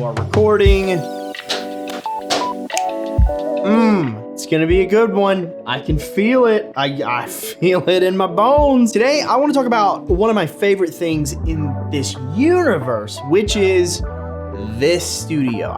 you are recording. It's gonna be a good one. I can feel it. I feel it in my bones. Today, I wanna talk about one of my favorite things in this universe, which is this studio.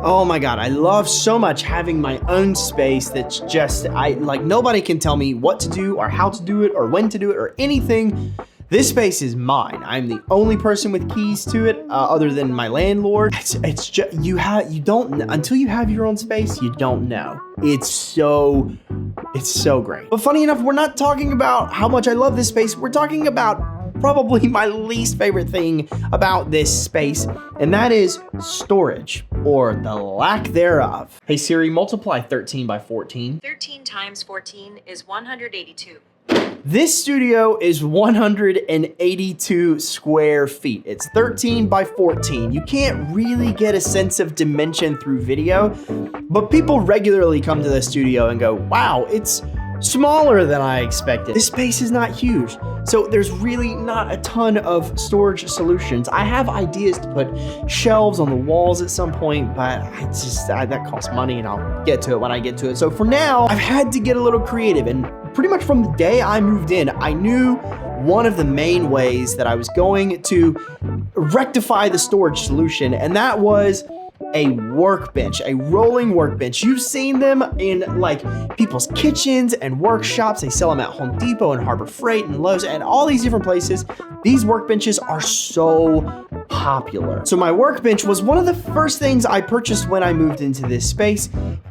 Oh my God, I love so much having my own space that's just, nobody can tell me what to do or how to do it or when to do it or anything. This space is mine. I'm the only person with keys to it, other than my landlord. It's just, until you have your own space, you don't know. It's so great. But funny enough, we're not talking about how much I love this space. We're talking about probably my least favorite thing about this space, and that is storage, or the lack thereof. Hey Siri, multiply 13 by 14. 13 times 14 is 182. This studio is 182 square feet. It's 13 by 14. You can't really get a sense of dimension through video, but people regularly come to the studio and go, wow, it's smaller than I expected. This space is not huge, so there's really not a ton of storage solutions. I have ideas to put shelves on the walls at some point, but that costs money, and I'll get to it when I get to it. So for now, I've had to get a little creative, and pretty much from the day I moved in, I knew one of the main ways that I was going to rectify the storage solution, and that was a workbench, a rolling workbench. You've seen them in like people's kitchens and workshops. They sell them at Home Depot and Harbor Freight and Lowe's and all these different places. These workbenches are so popular. So my workbench was one of the first things I purchased when I moved into this space.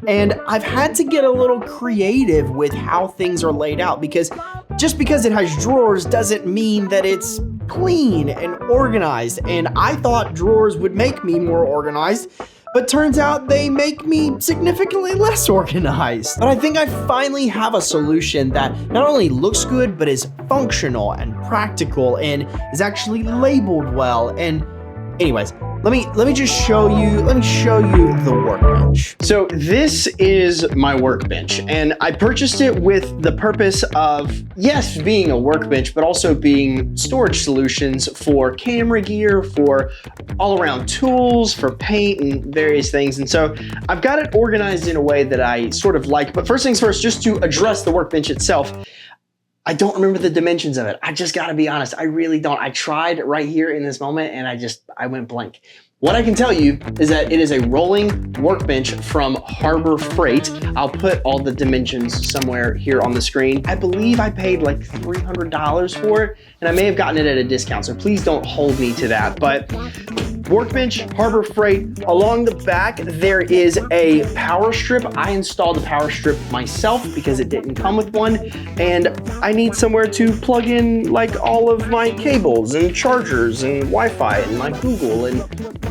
And I've had to get a little creative with how things are laid out, because just because it has drawers doesn't mean that it's clean and organized. And I thought drawers would make me more organized, but turns out they make me significantly less organized. But I think I finally have a solution that not only looks good, but is functional and practical and is actually labeled well. And anyways, let me just show you the workbench. So this is my workbench, and I purchased it with the purpose of, yes, being a workbench, but also being storage solutions for camera gear, for all around tools, for paint and various things. And so I've got it organized in a way that I sort of like. But first things first, just to address the workbench itself, I don't remember the dimensions of it. I just gotta be honest, I really don't. I tried right here in this moment and I went blank. What I can tell you is that it is a rolling workbench from Harbor Freight. I'll put all the dimensions somewhere here on the screen. I believe I paid like $300 for it, and I may have gotten it at a discount, so please don't hold me to that. But workbench, Harbor Freight. Along the back, there is a power strip. I installed the power strip myself because it didn't come with one, and I need somewhere to plug in like all of my cables and chargers and Wi-Fi and my Google and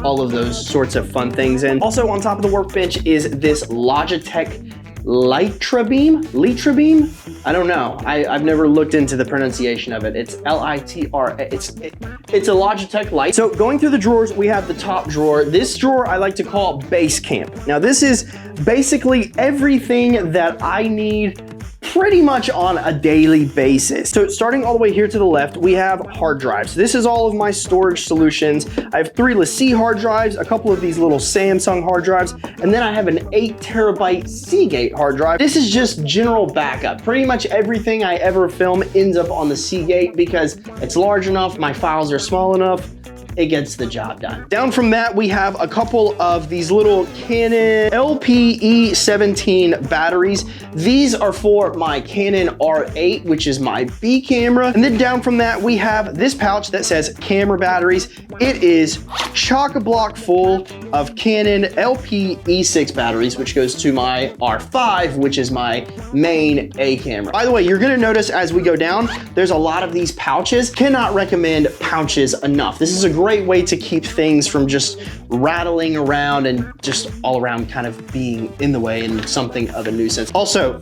all of those sorts of fun things. And also on top of the workbench is this Logitech Litra Beam? I don't know. I've never looked into the pronunciation of it. It's L-I-T-R. It's a Logitech Lite. So going through the drawers, we have the top drawer. This drawer I like to call Base Camp. Now this is basically everything that I need pretty much on a daily basis. So starting all the way here to the left, we have hard drives. This is all of my storage solutions. I have 3 LaCie hard drives, a couple of these little Samsung hard drives, and then I have an 8 terabyte Seagate hard drive. This is just general backup. Pretty much everything I ever film ends up on the Seagate because it's large enough, my files are small enough, it gets the job done. Down from that, we have a couple of these little Canon LPE17 batteries. These are for my Canon R8, which is my B camera. And then down from that, we have this pouch that says camera batteries. It is chock-a-block full of Canon LPE6 batteries, which goes to my R5, which is my main A camera. By the way, you're gonna notice as we go down, there's a lot of these pouches. Cannot recommend pouches enough. This is a great way to keep things from just rattling around and just all around kind of being in the way and something of a nuisance. Also,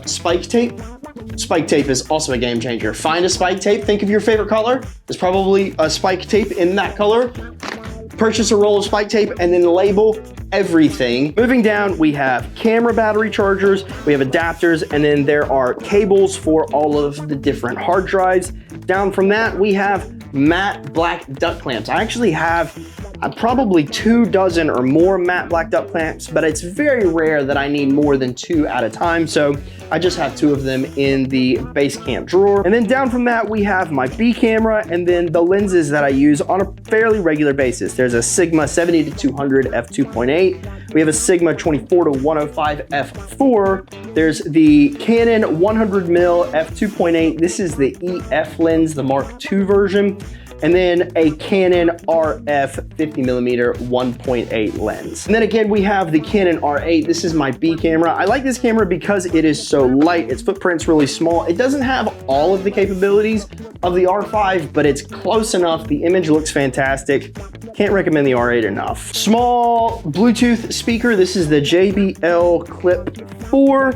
spike tape. Spike tape is also a game changer. Find a spike tape, think of your favorite color. There's probably a spike tape in that color. Purchase a roll of spike tape and then label everything. Moving down, we have camera battery chargers, we have adapters, and then there are cables for all of the different hard drives. Down from that, we have matte black duct clamps. I actually have probably 24 or more matte black duct clamps, but it's very rare that I need more than 2 at a time. So I just have 2 of them in the base camp drawer. And then down from that, we have my B camera and then the lenses that I use on a fairly regular basis. There's a Sigma 70-200 f2.8. We have a Sigma 24-105 f4. There's the Canon 100mm f2.8. This is the EF lens, the Mark II version. And then a Canon RF 50mm 1.8 lens. And then again, we have the Canon R8. This is my B camera. I like this camera because it is so light. Its footprint's really small. It doesn't have all of the capabilities of the R5, but it's close enough. The image looks fantastic. Can't recommend the R8 enough. Small Bluetooth speaker. This is the JBL Clip 4.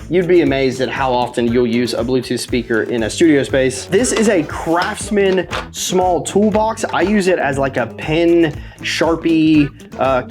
You'd be amazed at how often you'll use a Bluetooth speaker in a studio space. This is a Craftsman small toolbox. I use it as like a pen, Sharpie,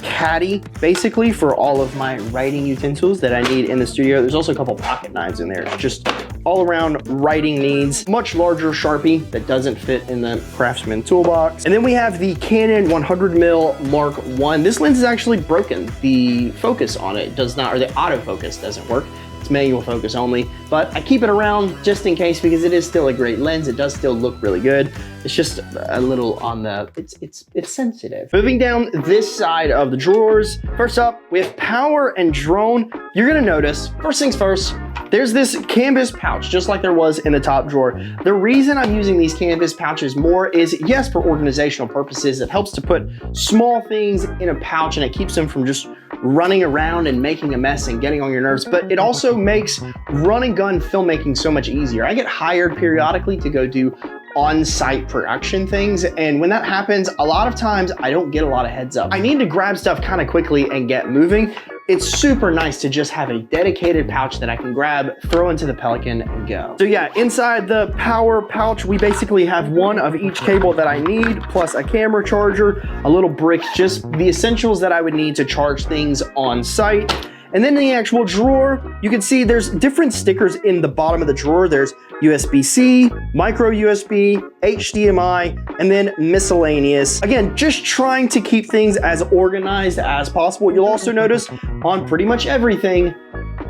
caddy, basically for all of my writing utensils that I need in the studio. There's also a couple pocket knives in there, just all around writing needs. Much larger Sharpie that doesn't fit in the Craftsman toolbox. And then we have the Canon 100mm Mark I. This lens is actually broken. The focus on it does not, or the autofocus doesn't work. It's manual focus only, but I keep it around just in case because it is still a great lens. It does still look really good. It's just a little on the, it's sensitive. Moving down this side of the drawers. First up, we have power and drone. You're gonna notice, first things first, there's this canvas pouch, just like there was in the top drawer. The reason I'm using these canvas pouches more is, yes, for organizational purposes. It helps to put small things in a pouch and it keeps them from just running around and making a mess and getting on your nerves, but it also makes run and gun filmmaking so much easier. I get hired periodically to go do on-site production things, and when that happens, a lot of times I don't get a lot of heads up. I need to grab stuff kind of quickly and get moving. It's super nice to just have a dedicated pouch that I can grab, throw into the Pelican and go. So yeah, inside the power pouch, we basically have one of each cable that I need, plus a camera charger, a little brick, just the essentials that I would need to charge things on site. And then in the actual drawer, you can see there's different stickers in the bottom of the drawer. There's USB-C, micro USB, HDMI, and then miscellaneous. Again, just trying to keep things as organized as possible. You'll also notice on pretty much everything,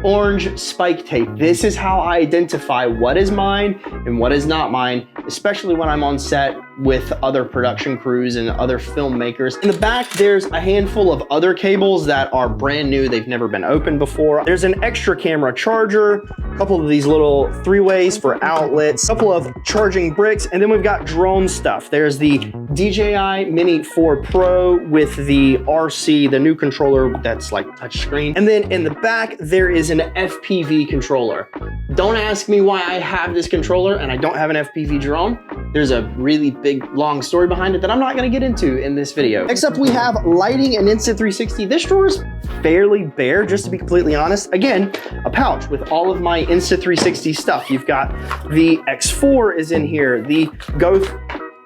orange spike tape. This is how I identify what is mine and what is not mine, especially when I'm on set with other production crews and other filmmakers. In the back, there's a handful of other cables that are brand new. They've never been opened before. There's an extra camera charger, a couple of these little 3-ways for outlets, a couple of charging bricks, and then we've got drone stuff. There's the DJI Mini 4 Pro with the RC, the new controller that's like touchscreen. And then in the back, there is an FPV controller. Don't ask me why I have this controller and I don't have an FPV drone. There's a really big, long story behind it that I'm not gonna get into in this video. Next up, we have lighting and Insta360. This drawer is fairly bare, just to be completely honest. Again, a pouch with all of my Insta360 stuff. You've got the X4 is in here, the Go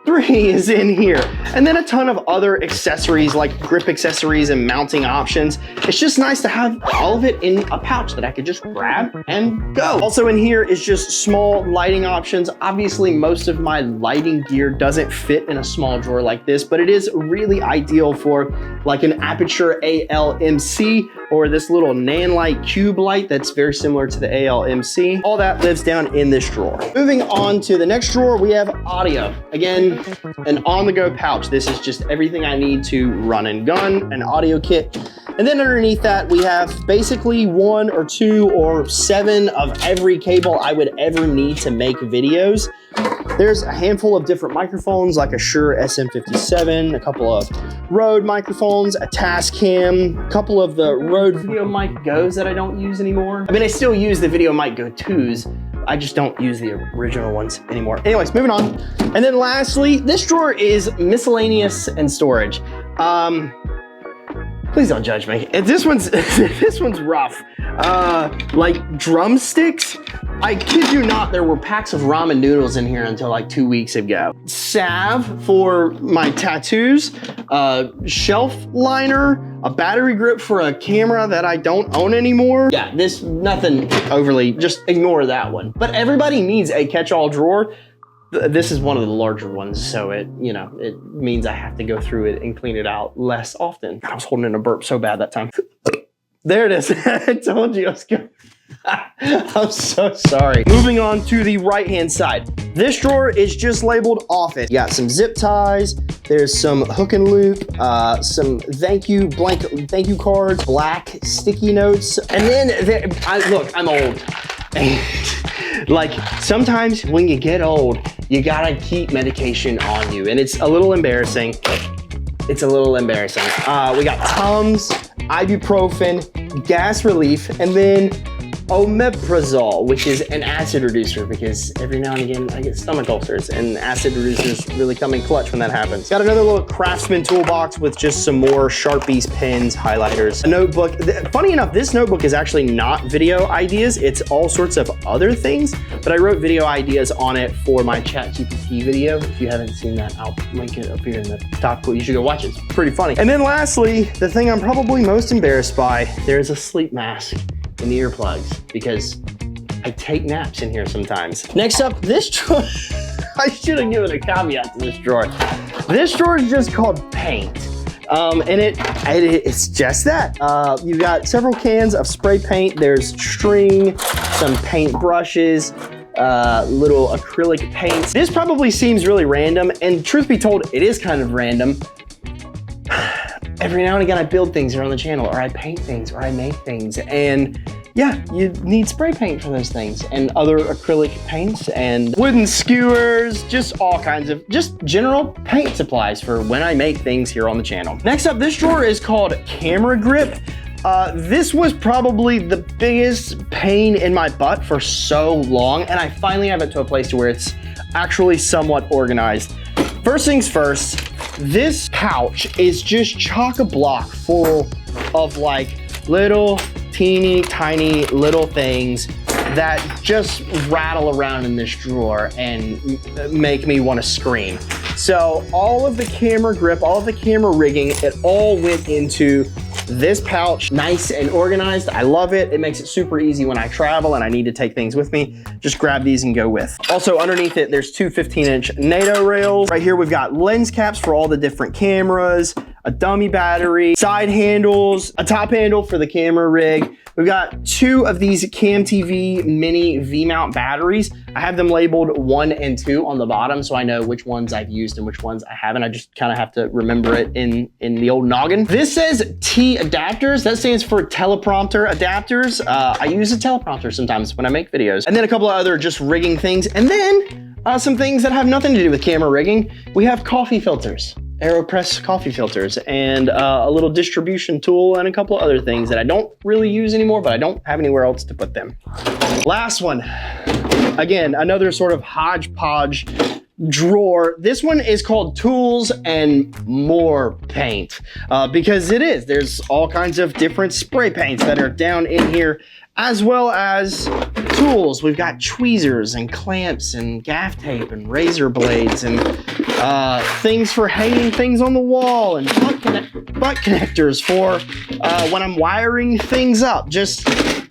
3 is in here, and then a ton of other accessories like grip accessories and mounting options. It's just nice to have all of it in a pouch that I could just grab and go. Also in here is just small lighting options. Obviously, most of my lighting gear doesn't fit in a small drawer like this, but it is really ideal for like an Aperture ALMC or this little Nanlite cube light that's very similar to the ALMC. All that lives down in this drawer. Moving on to the next drawer, we have audio. Again, an on-the-go pouch. This is just everything I need to run and gun, an audio kit. And then underneath that, we have basically 1 or 2 or 7 of every cable I would ever need to make videos. There's a handful of different microphones like a Shure SM57, a couple of Rode microphones, a Tascam, a couple of the Rode Video Mic Go's that I don't use anymore. I mean, I still use the Video Mic Go 2s. I just don't use the original ones anymore. Anyways, moving on. And then lastly, this drawer is miscellaneous and storage. Please don't judge me. This one's this one's rough. Like drumsticks. I kid you not, there were packs of ramen noodles in here until like 2 weeks ago. Salve for my tattoos, shelf liner, a battery grip for a camera that I don't own anymore. Yeah, nothing overly, just ignore that one. But everybody needs a catch-all drawer. This is one of the larger ones, so it means I have to go through it and clean it out less often. I was holding in a burp so bad that time. There it is. I told you I was going. I'm so sorry. Moving on to the right-hand side. This drawer is just labeled office. You got some zip ties. There's some hook and loop, some thank you cards, black sticky notes. And then, look, I'm old. Like, sometimes when you get old, you gotta keep medication on you. And it's a little embarrassing. It's a little embarrassing. We got Tums, ibuprofen, gas relief, and then omeprazole, which is an acid reducer, because every now and again I get stomach ulcers and acid reducers really come in clutch when that happens. Got another little Craftsman toolbox with just some more Sharpies, pens, highlighters, a notebook. Funny enough, this notebook is actually not video ideas. It's all sorts of other things, but I wrote video ideas on it for my ChatGPT video. If you haven't seen that, I'll link it up here in the top. You should go watch it. It's pretty funny. And then lastly, the thing I'm probably most embarrassed by, there's a sleep mask and the earplugs, because I take naps in here sometimes. Next up, this drawer. I should have given a caveat to this drawer. This drawer is just called paint. And it's just that. You've got several cans of spray paint. There's string, some paint brushes, little acrylic paints. This probably seems really random, and truth be told, it is kind of random. Every now and again I build things here on the channel, or I paint things, or I make things, and yeah, you need spray paint for those things, and other acrylic paints, and wooden skewers, just all kinds of, just general paint supplies for when I make things here on the channel. Next up, this drawer is called camera grip. This was probably the biggest pain in my butt for so long, and I finally have it to a place to where it's actually somewhat organized. First things first, this pouch is just chock-a-block full of like little teeny tiny little things that just rattle around in this drawer and make me want to scream. So all of the camera grip, all of the camera rigging, it all went into this pouch, nice and organized. I love it. It makes it super easy when I travel and I need to take things with me. Just grab these and go with. Also underneath it, there's two 15-inch NATO rails. Right here, we've got lens caps for all the different cameras, a dummy battery, side handles, a top handle for the camera rig. We've got two of these CamTV mini V-mount batteries. I have them labeled 1 and 2 on the bottom, so I know which ones I've used and which ones I haven't. I just kind of have to remember it in the old noggin. This says T adapters. That stands for teleprompter adapters. I use a teleprompter sometimes when I make videos. And then a couple of other just rigging things. And then some things that have nothing to do with camera rigging. We have coffee filters. AeroPress coffee filters, and a little distribution tool, and a couple of other things that I don't really use anymore, but I don't have anywhere else to put them. Last one, again, another sort of hodgepodge drawer. This one is called tools and more paint, because it is. There's all kinds of different spray paints that are down in here, as well as tools. We've got tweezers and clamps and gaff tape and razor blades and things for hanging things on the wall, and butt connectors for when I'm wiring things up.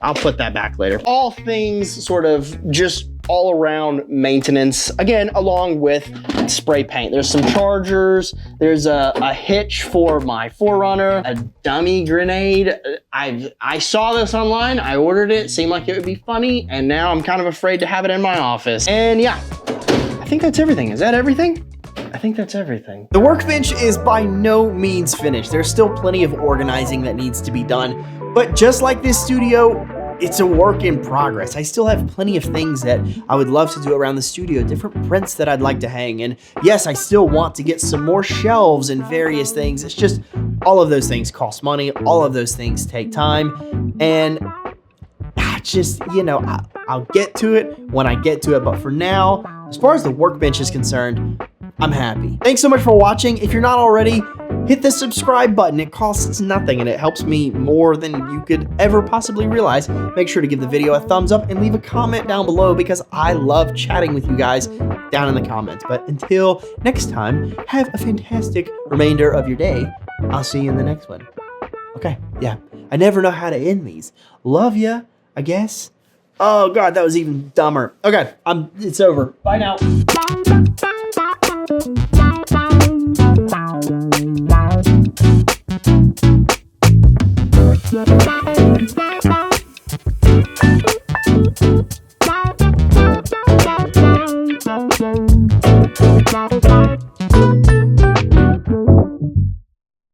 I'll put that back later. All things sort of just all around maintenance, again, along with spray paint. There's some chargers, there's a hitch for my Forerunner, a dummy grenade. I saw this online, I ordered it, seemed like it would be funny, and now I'm kind of afraid to have it in my office. And yeah, I think that's everything. Is that everything? I think that's everything. The workbench is by no means finished. There's still plenty of organizing that needs to be done, but just like this studio, it's a work in progress. I still have plenty of things that I would love to do around the studio, different prints that I'd like to hang. And yes, I still want to get some more shelves and various things. It's just all of those things cost money. All of those things take time. And I'll get to it when I get to it. But for now, as far as the workbench is concerned, I'm happy. Thanks so much for watching. If you're not already, hit the subscribe button. It costs nothing and it helps me more than you could ever possibly realize. Make sure to give the video a thumbs up and leave a comment down below, because I love chatting with you guys down in the comments. But until next time, have a fantastic remainder of your day. I'll see you in the next one. Okay, yeah. I never know how to end these. Love ya, I guess. Oh God, that was even dumber. Okay, it's over. Bye now. Bye.